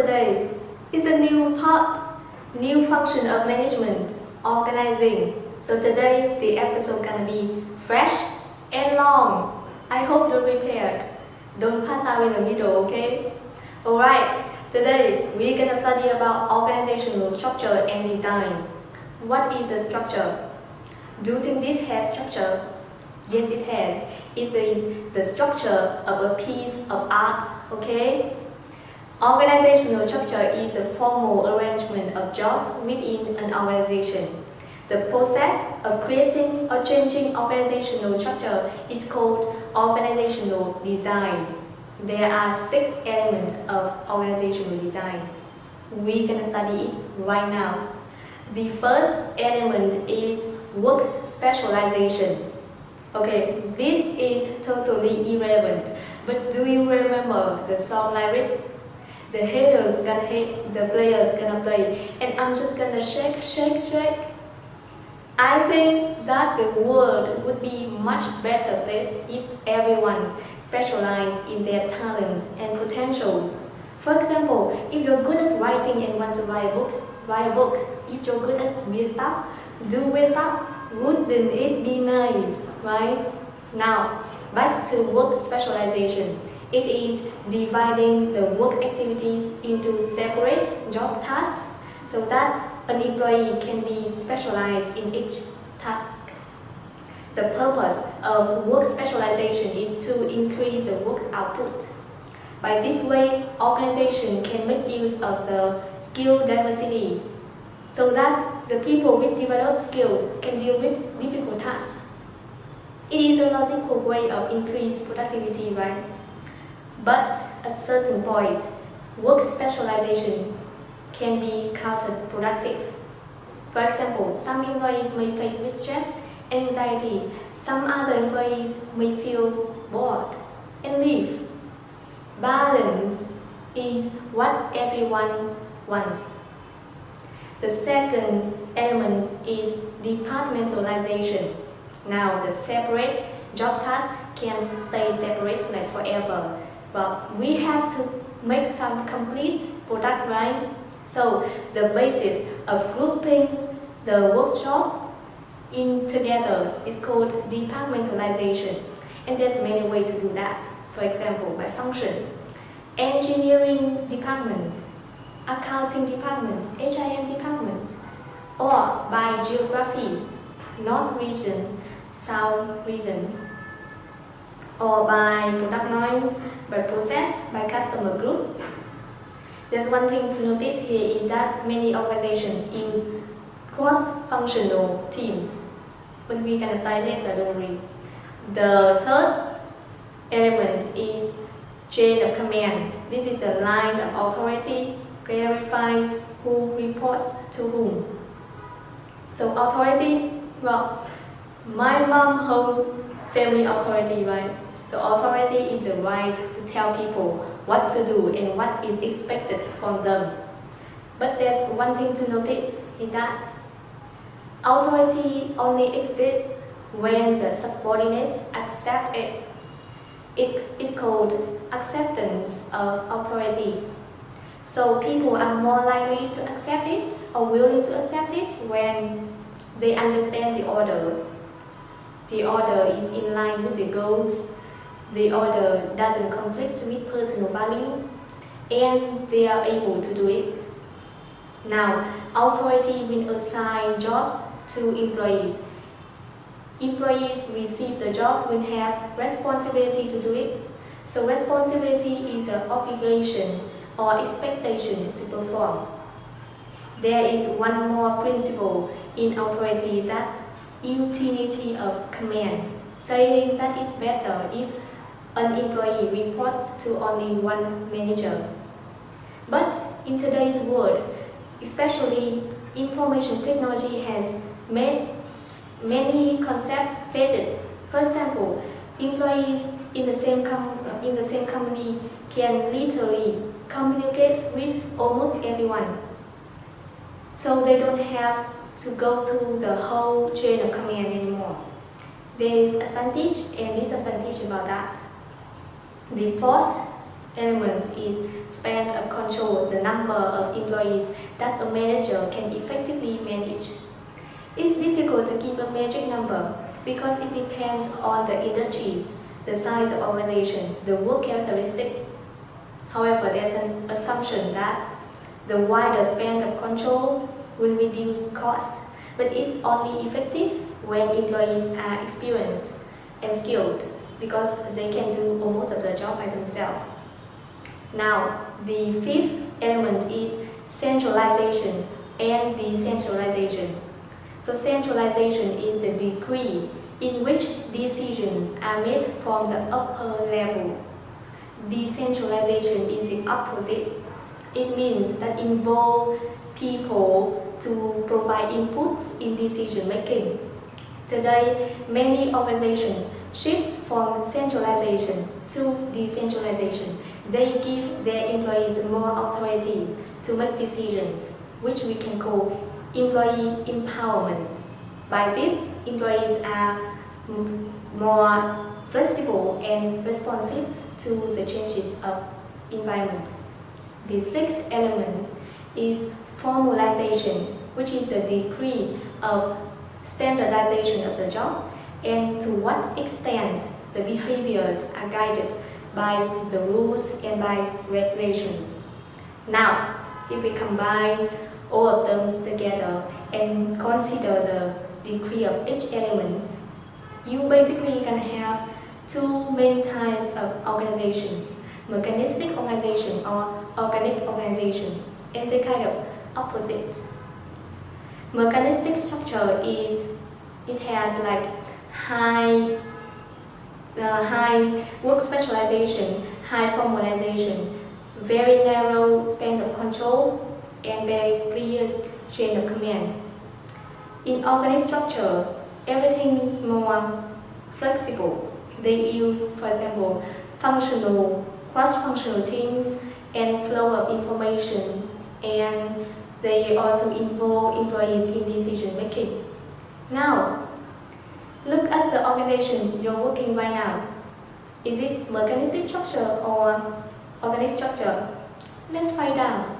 today is a new part, new function of management, organizing. So today the episode gonna be fresh and long. I hope you're prepared. Don't pass out in the middle, okay? Alright, today we're gonna study about organizational structure and design. What is a structure? Do you think this has structure? Yes, it has. It is the structure of a piece of art, okay? Organizational structure is the formal arrangement of jobs within an organization. The process of creating or changing organizational structure is called organizational design. There are 6 elements of organizational design. We're going to study it right now. The first element is work specialization. Okay, this is totally irrelevant, but do you remember the song lyrics? The haters gonna hate, the players gonna play, and I'm just gonna shake, shake, shake. I think that the world would be much better place if everyone specialized in their talents and potentials. For example, if you're good at writing and want to write a book, write a book. If you're good at weird stuff, do weird stuff. Wouldn't it be nice, right? Now, back to work specialization. It is dividing the work activities into separate job tasks so that an employee can be specialized in each task. The purpose of work specialization is to increase the work output. By this way, organization can make use of the skill diversity so that the people with developed skills can deal with difficult tasks. It is a logical way of increased productivity, right? But at a certain point, work specialization can be counterproductive. For example, some employees may face with stress and anxiety. Some other employees may feel bored and leave. Balance is what everyone wants. The second element is departmentalization. Now, the separate job tasks can't stay separate like forever. But we have to make some complete product line. So the basis of grouping the workshop in together is called departmentalization. And there's many ways to do that. For example, by function, engineering department, accounting department, HIM department, or by geography, north region, south region, or by product line, by process, by customer group. There's one thing to notice here is that many organizations use cross-functional teams, but we can study later, don't worry. The third element is chain of command. This is a line of authority, clarifies who reports to whom. So authority, well, my mom holds family authority, right? So authority is the right to tell people what to do and what is expected from them. But there's one thing to notice is that authority only exists when the subordinates accept it. It is called acceptance of authority. So people are more likely to accept it or willing to accept it when they understand the order. The order is in line with the goals. The order doesn't conflict with personal value, and they are able to do it. Now, authority will assign jobs to employees. Employees receive the job will have responsibility to do it. So responsibility is an obligation or expectation to perform. There is one more principle in authority, that utility of command, saying that it's better if an employee reports to only one manager. But in today's world, especially information technology has made many concepts faded. For example, employees in the same company can literally communicate with almost everyone. So they don't have to go through the whole chain of command anymore. There is advantage and disadvantage about that. The fourth element is span of control, the number of employees that a manager can effectively manage. It's difficult to give a magic number because it depends on the industries, the size of organization, the work characteristics. However, there's an assumption that the wider span of control will reduce cost, but it's only effective when employees are experienced and skilled because they can do almost of the job by themselves. Now, the fifth element is centralization and decentralization. So centralization is the degree in which decisions are made from the upper level. Decentralization is the opposite. It means that involve people to provide inputs in decision making. Today, many organizations shift from centralization to decentralization. They give their employees more authority to make decisions, which we can call employee empowerment. By this, employees are more flexible and responsive to the changes of environment. The sixth element is formalization, which is the degree of standardization of the job and to what extent the behaviors are guided by the rules and by regulations. Now, if we combine all of them together and consider the degree of each element, you basically can have two main types of organizations, mechanistic organization or organic organization, and they're kind of opposite. Mechanistic structure is, it has like high work specialization, high formalization, very narrow span of control, and very clear chain of command. In organic structure, everything's more flexible. They use, for example, cross-functional teams and flow of information, and they also involve employees in decision making. Now, look at the organizations you're working right now. Is it mechanistic structure or organic structure? Let's find out.